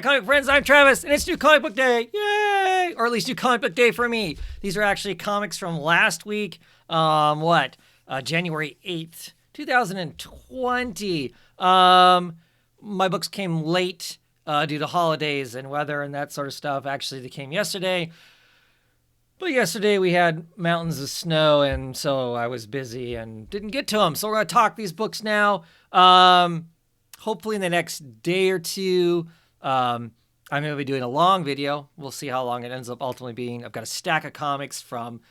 there, comic friends. I'm Travis, and it's New Comic Book Day. Yay! Or at least New Comic Book Day for me. These are actually comics from last week. January 8th, 2020. My books came late due to holidays and weather and that sort of stuff. Actually, they came yesterday. But yesterday we had mountains of snow, and so I was busy and didn't get to them. So we're going to talk these books now. Hopefully in the next day or two, I'm going to be doing a long video. We'll see how long it ends up ultimately being. I've got a stack of comics from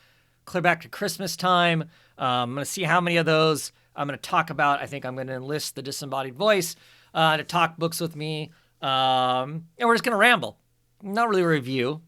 clear back to Christmas time. I'm going to see how many of those I'm going to talk about. I think I'm going to enlist the disembodied voice to talk books with me. And we're just going to ramble. Not really a review.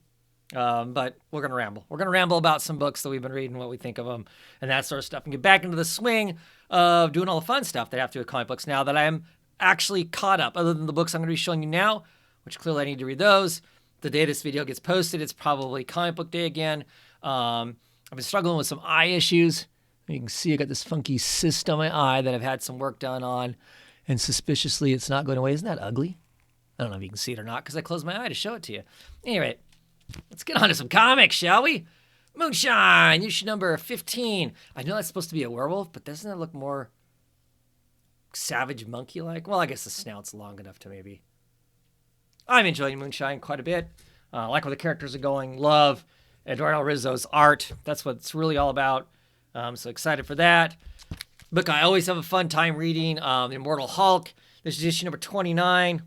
But we're going to ramble. We're going to ramble about some books that we've been reading, what we think of them, and that sort of stuff, and get back into the swing of doing all the fun stuff that I have to do with comic books now that I am actually caught up, other than the books I'm going to be showing you now, which clearly I need to read those. The day this video gets posted, it's probably comic book day again. I've been struggling with some eye issues. You can see I got this funky cyst on my eye that I've had some work done on, and suspiciously it's not going away. Isn't that ugly? I don't know if you can see it or not because I closed my eye to show it to you. Anyway, let's get on to some comics, shall we? Moonshine, issue number 15. I know that's supposed to be a werewolf, but doesn't it look more savage monkey-like? Well, I guess the snout's long enough to maybe. I'm enjoying Moonshine quite a bit. I like where the characters are going. Love Eduardo Rizzo's art. That's what it's really all about. I'm so excited for that. Book I always have a fun time reading. Immortal Hulk. This is issue number 29.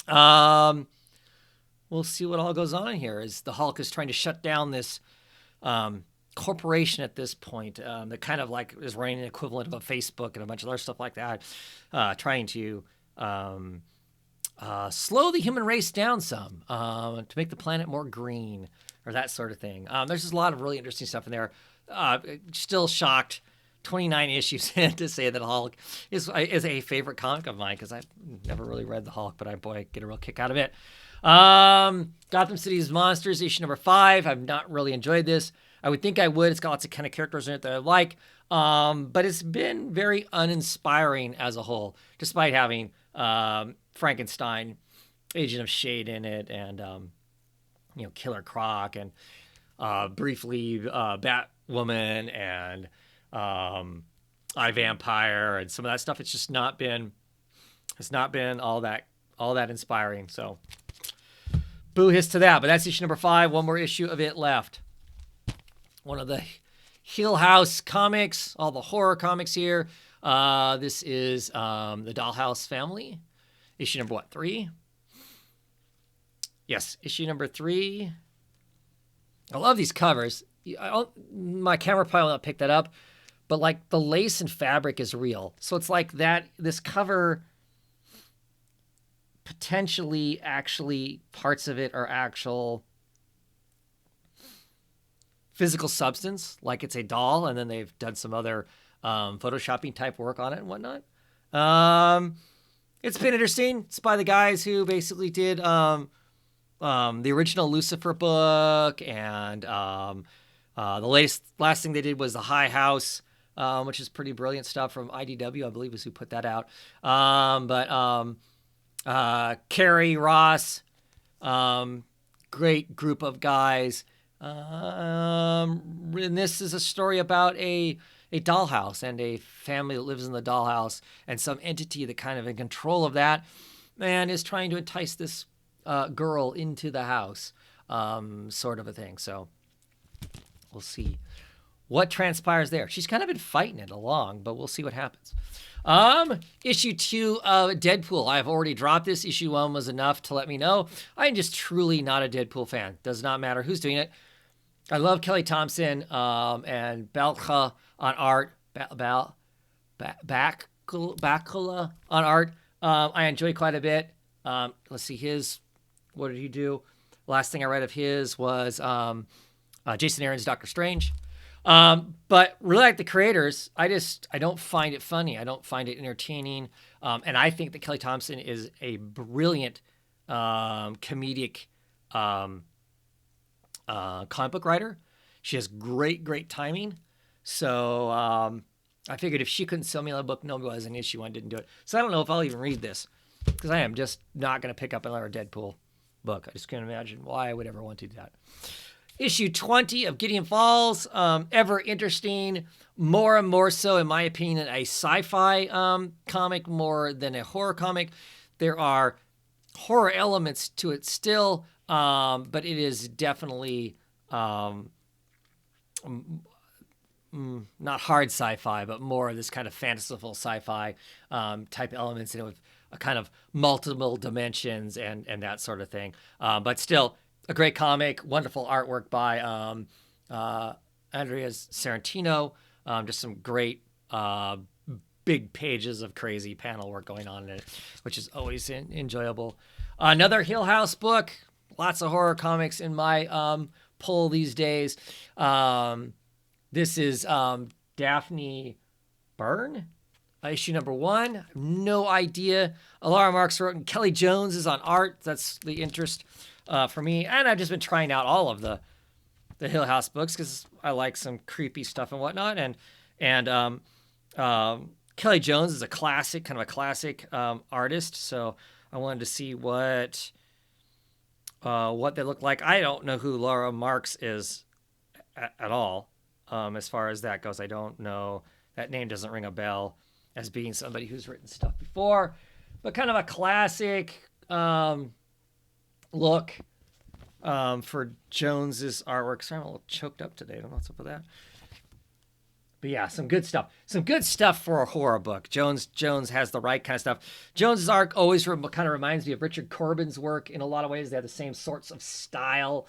We'll see what all goes on here as the Hulk is trying to shut down this corporation at this point that kind of like is running an equivalent of a Facebook and a bunch of other stuff like that, trying to slow the human race down some to make the planet more green or that sort of thing. There's just a lot of really interesting stuff in there. Still shocked 29 issues in to say that Hulk is a favorite comic of mine because I've never really read the Hulk, but I get a real kick out of it. Gotham City's Monsters, issue number 5. I've not really enjoyed this. I would think I would. It's got lots of kind of characters in it that I like. But it's been very uninspiring as a whole, despite having Frankenstein, Agent of Shade in it, and Killer Croc, and briefly Batwoman, and iVampire, and some of that stuff. It's just not been all that inspiring. So boo hiss to that. But that's issue number 5. One more issue of it left. One of the Hill House comics, all the horror comics here. This is the Dollhouse Family. Issue number 3? Yes, issue number 3. I love these covers. My camera probably will not pick that up, but like the lace and fabric is real. So it's like that. This cover potentially actually parts of it are actual physical substance, like it's a doll, and then they've done some other photoshopping type work on it and whatnot. It's been interesting. It's by the guys who basically did the original Lucifer book, and the last thing they did was the High House, which is pretty brilliant stuff from IDW, I believe is who put that out. Carrie Ross, great group of guys. And this is a story about a dollhouse and a family that lives in the dollhouse and some entity that kind of in control of that and is trying to entice this girl into the house, sort of a thing. So we'll see what transpires there. She's kind of been fighting it along, but we'll see what happens. Issue 2 of Deadpool. I've already dropped this. Issue 1 was enough to let me know I'm just truly not a Deadpool fan. Does not matter who's doing it. I love Kelly Thompson and Balcha on art. Bakula on art. I enjoy quite a bit. Let's see his. What did he do? Last thing I read of his was Jason Aaron's Doctor Strange. But really like the creators, I don't find it funny. I don't find it entertaining. And I think that Kelly Thompson is a brilliant comedic comic book writer. She has great timing. So I figured if she couldn't sell me a book, nobody has an issue. I didn't do it. So I don't know if I'll even read this. because I am just not going to pick up another Deadpool book. I just can't imagine why I would ever want to do that. Issue 20 of Gideon Falls, ever interesting, more and more so, in my opinion, a sci-fi comic more than a horror comic. There are horror elements to it still, but it is definitely not hard sci-fi, but more of this kind of fanciful sci-fi type elements in it, with a kind of multiple dimensions and that sort of thing. But still, a great comic, wonderful artwork by Andrea Sorrentino. Just some great big pages of crazy panel work going on in it, which is always enjoyable. Another Hill House book. Lots of horror comics in my pull these days. This is Daphne Byrne, issue number 1. No idea. Alara Marks wrote, and Kelly Jones is on art. That's the interest for me. And I've just been trying out all of the Hill House books because I like some creepy stuff and whatnot. And Kelly Jones is a classic, kind of a classic artist. So I wanted to see what they look like. I don't know who Laura Marks is at all. As far as that goes, I don't know. That name doesn't ring a bell as being somebody who's written stuff before, but kind of a classic look for Jones's artwork. Sorry, I'm a little choked up today. I don't know what's up with that. But yeah, some good stuff. Some good stuff for a horror book. Jones has the right kind of stuff. Jones's art always kind of reminds me of Richard Corbin's work in a lot of ways. They have the same sorts of style.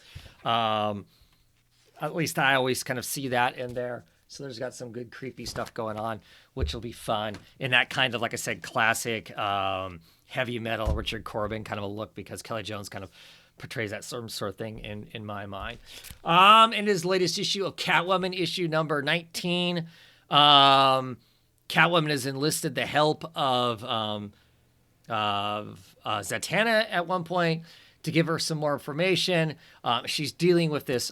At least I always kind of see that in there. So there's got some good creepy stuff going on, which will be fun in that kind of, like I said, classic heavy metal Richard Corbin kind of a look, because Kelly Jones kind of portrays that sort of thing in my mind. In his latest issue of Catwoman, issue number 19, Catwoman has enlisted the help of Zatanna at one point to give her some more information. She's dealing with this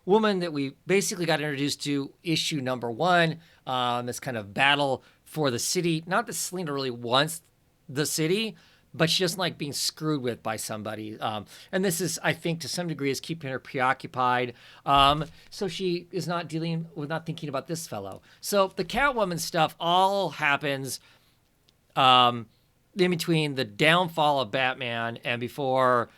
woman that we basically got introduced to issue number 1, this kind of battle for the city. Not that Selena really wants the city, but she doesn't like being screwed with by somebody. And this is, I think, to some degree, is keeping her preoccupied. So she is not thinking about this fellow. So the Catwoman stuff all happens in between the downfall of Batman and before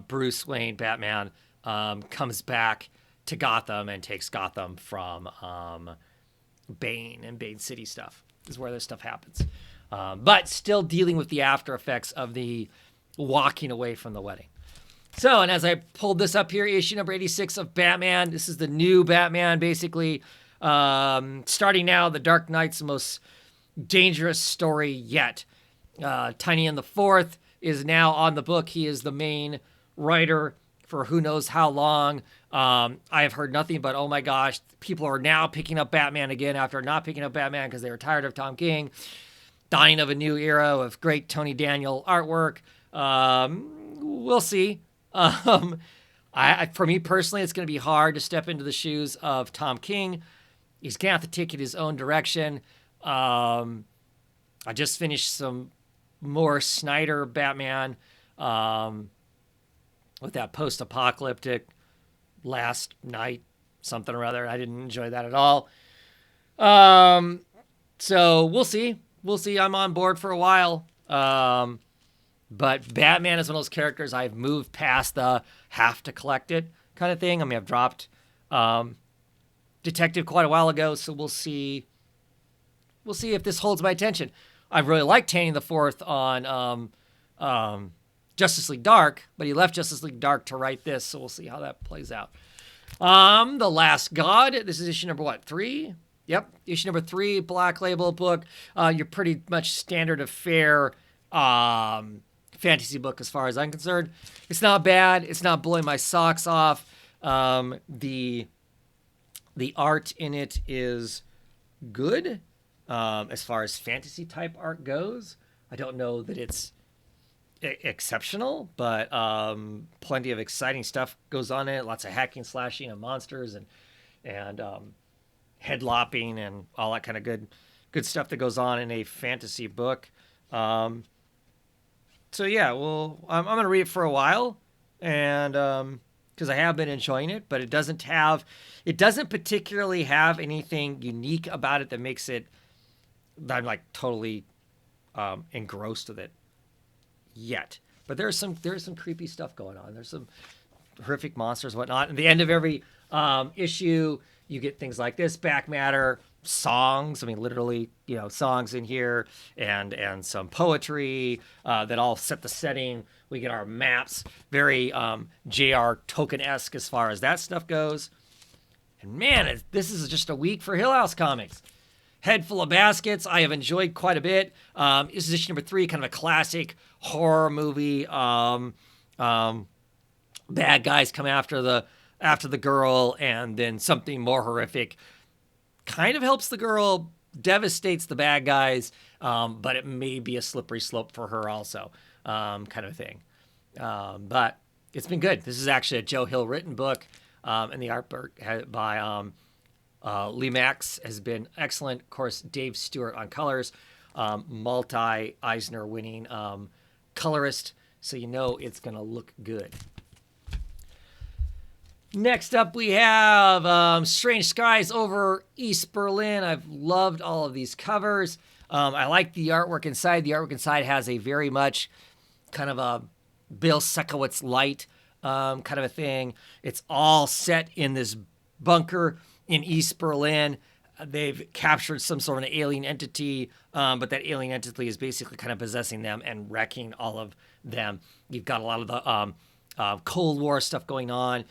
Bruce Wayne, Batman, comes back to Gotham and takes Gotham from Bane, and Bane City stuff is where this stuff happens. But still dealing with the after effects of the walking away from the wedding. So, and as I pulled this up here, issue number 86 of Batman. This is the new Batman, basically. Starting now, The Dark Knight's most dangerous story yet. Tynion the Fourth is now on the book. He is the main writer for who knows how long. I have heard nothing but, oh my gosh, people are now picking up Batman again after not picking up Batman because they were tired of Tom King. Dying of a new era of great Tony Daniel artwork. We'll see. For me personally, it's going to be hard to step into the shoes of Tom King. He's going to have to take it his own direction. I just finished some more Snyder Batman with that post-apocalyptic last night something or other. I didn't enjoy that at all. So we'll see. We'll see. I'm on board for a while. But Batman is one of those characters I've moved past the have to collect it kind of thing. I mean, I've dropped Detective quite a while ago, so we'll see. We'll see if this holds my attention. I really liked Tanning the Fourth on Justice League Dark, but he left Justice League Dark to write this, so we'll see how that plays out. The Last God. This is issue number 3? Yep, issue number 3, Black Label book. Your pretty much standard of fare fantasy book as far as I'm concerned. It's not bad. It's not blowing my socks off. The art in it is good as far as fantasy type art goes. I don't know that it's exceptional, but plenty of exciting stuff goes on in it. Lots of hacking, slashing, and monsters, and head lopping, and all that kind of good stuff that goes on in a fantasy book. So yeah, well, I'm gonna read it for a while, and because I have been enjoying it, but it doesn't particularly have anything unique about it that makes it that I'm like totally engrossed with it yet. But there's some creepy stuff going on. There's some horrific monsters, and whatnot. At the end of every issue, you get things like this back matter, songs. I mean, literally, songs in here, and some poetry that all set the setting. We get our maps, very J.R. Tolkien-esque as far as that stuff goes. And man, this is just a week for Hill House Comics. Head Full of Baskets, I have enjoyed quite a bit. This is issue number 3, kind of a classic horror movie. Bad guys come after the girl, and then something more horrific kind of helps the girl, devastates the bad guys, but it may be a slippery slope for her also, kind of thing. But it's been good. This is actually a Joe Hill written book, and the artwork by Lee Max has been excellent. Of course, Dave Stewart on colors, multi-Eisner winning colorist, so it's going to look good. Next up, we have Strange Skies over East Berlin. I've loved all of these covers. I like the artwork inside. The artwork inside has a very much kind of a Bill Sekowitz light kind of a thing. It's all set in this bunker in East Berlin. They've captured some sort of an alien entity, but that alien entity is basically kind of possessing them and wrecking all of them. You've got a lot of the Cold War stuff going on,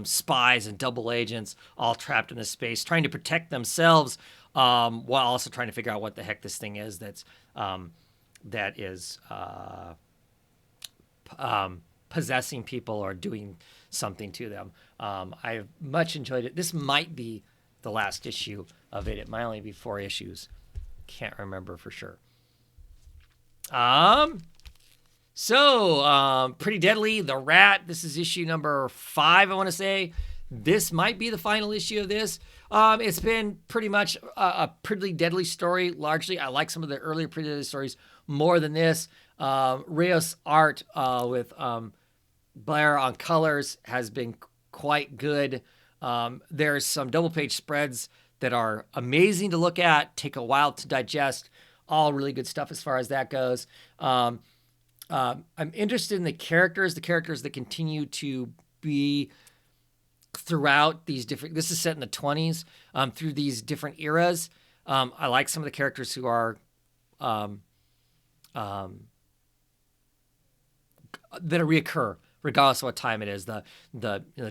spies and double agents all trapped in this space, trying to protect themselves while also trying to figure out what the heck this thing is that is possessing people or doing something to them. I've much enjoyed it. This might be the last issue of it. It might only be 4 issues. Can't remember for sure. So, Pretty Deadly, The Rat. This is issue number 5, I want to say. This might be the final issue of this. It's been pretty much a Pretty Deadly story, largely. I like some of the earlier Pretty Deadly stories more than this. Rios art with Blair on colors has been quite good. There's some double-page spreads that are amazing to look at, take a while to digest. All really good stuff as far as that goes. I'm interested in the characters that continue to be throughout these different, this is set in the 20s, through these different eras. I like some of the characters who are, that reoccur regardless of what time it is. The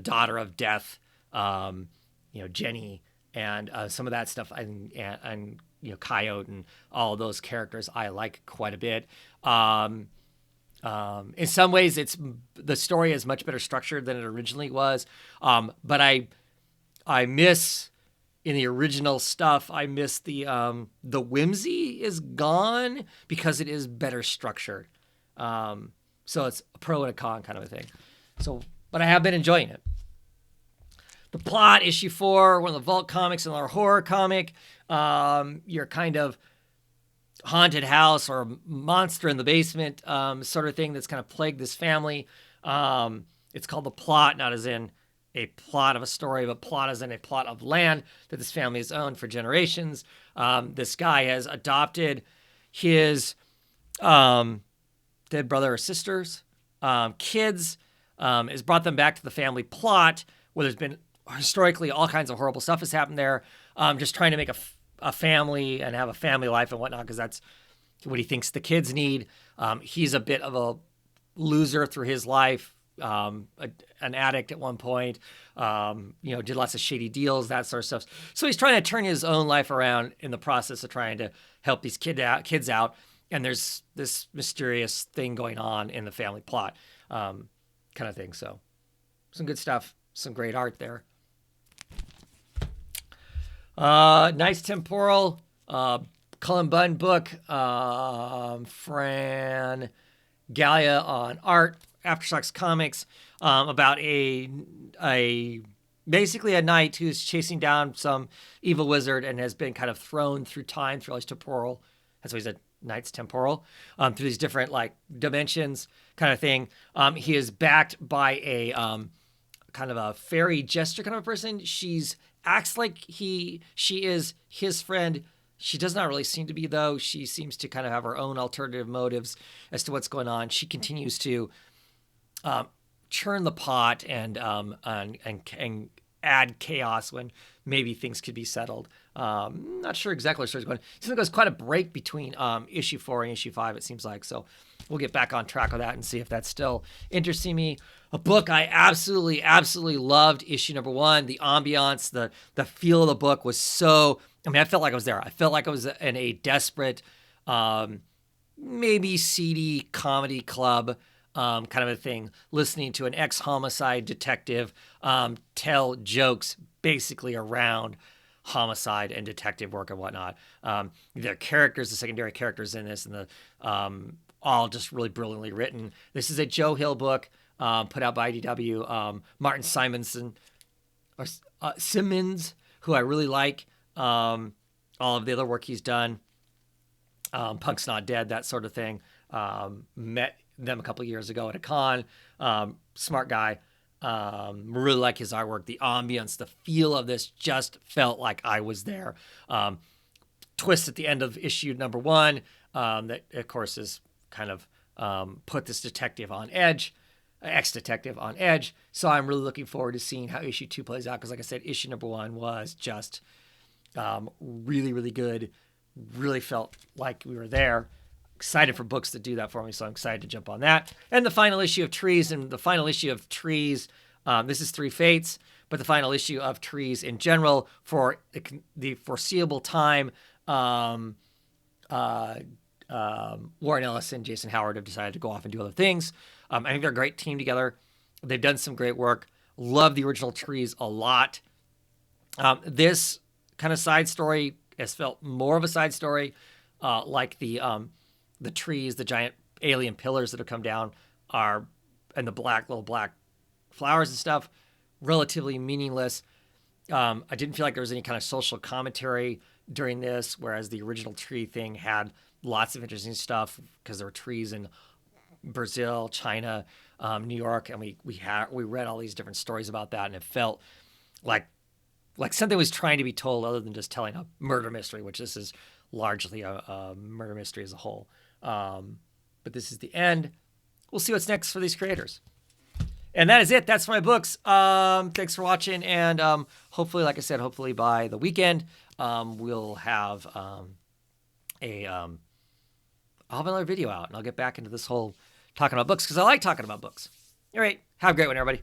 daughter of death, Jenny, and some of that stuff, and Coyote and all those characters I like quite a bit. In some ways, the story is much better structured than it originally was. But I miss, in the original stuff, I miss the whimsy is gone because it is better structured. So it's a pro and a con kind of a thing. But I have been enjoying it. The plot, issue 4, one of the Vault comics, another horror comic. Your kind of haunted house or monster in the basement sort of thing that's kind of plagued this family. It's called The Plot, not as in a plot of a story, but plot as in a plot of land that this family has owned for generations. This guy has adopted his dead brother or sister's kids, has brought them back to the family plot where there's been historically all kinds of horrible stuff has happened there. Just trying to make a family and have a family life and whatnot, because that's what he thinks the kids need. He's a bit of a loser through his life, an addict at one point, did lots of shady deals, that sort of stuff. So he's trying to turn his own life around in the process of trying to help these kids out. And there's this mysterious thing going on in the family plot, kind of thing. So some good stuff, some great art there. Nice Temporal, Cullen Bunn book, Fran Gallia on art, Aftershocks Comics, about basically a knight who's chasing down some evil wizard and has been kind of thrown through time through all his temporal. That's why he's a Knight's Temporal, through these different like dimensions kind of thing. He is backed by a kind of a fairy jester kind of a person. She's acts like she is his friend. She does not really seem to be, though. She seems to kind of have her own alternative motives as to what's going on. She continues to churn the pot and add chaos when maybe things could be settled. Not sure exactly where the story's going. It seems like there's quite a break between issue 4 and issue 5, it seems like. So we'll get back on track with that and see if that's still interesting me. A book I absolutely loved, issue number 1. The ambiance, the feel of the book was so... I mean, I felt like I was there. I felt like I was in a desperate, maybe seedy comedy club kind of a thing, listening to an ex-homicide detective tell jokes basically around homicide and detective work and whatnot. The characters, the secondary characters in this, and the all just really brilliantly written. This is a Joe Hill book put out by IDW. Martin Simmons, who I really like. All of the other work he's done. Punk's Not Dead, that sort of thing. Met them a couple years ago at a con. Smart guy. Really like his artwork. The ambience, the feel of this just felt like I was there. Twist at the end of issue number 1 that, of course, is kind of put this detective on edge, ex-detective on edge. So I'm really looking forward to seeing how issue 2 plays out because, like I said, issue number 1 was just really good. Really felt like we were there. Excited for books that do that for me, so I'm excited to jump on that. And the final issue of Trees, this is 3 Fates, but the final issue of Trees in general for the foreseeable time. Warren Ellis and Jason Howard have decided to go off and do other things. I think they're a great team together. They've done some great work. Love the original Trees a lot. This kind of side story has felt more of a side story, like the trees, the giant alien pillars that have come down are, and the little black flowers and stuff, relatively meaningless. I didn't feel like there was any kind of social commentary during this, whereas the original tree thing had lots of interesting stuff because there were trees in Brazil, China, New York, and we read all these different stories about that, and it felt like something was trying to be told other than just telling a murder mystery, which this is largely a murder mystery as a whole. But this is the end. We'll see what's next for these creators. And that is it. That's my books. Thanks for watching. And hopefully, like I said, hopefully by the weekend, we'll have I'll have another video out, and I'll get back into this whole talking about books because I like talking about books. All right. Have a great one, everybody.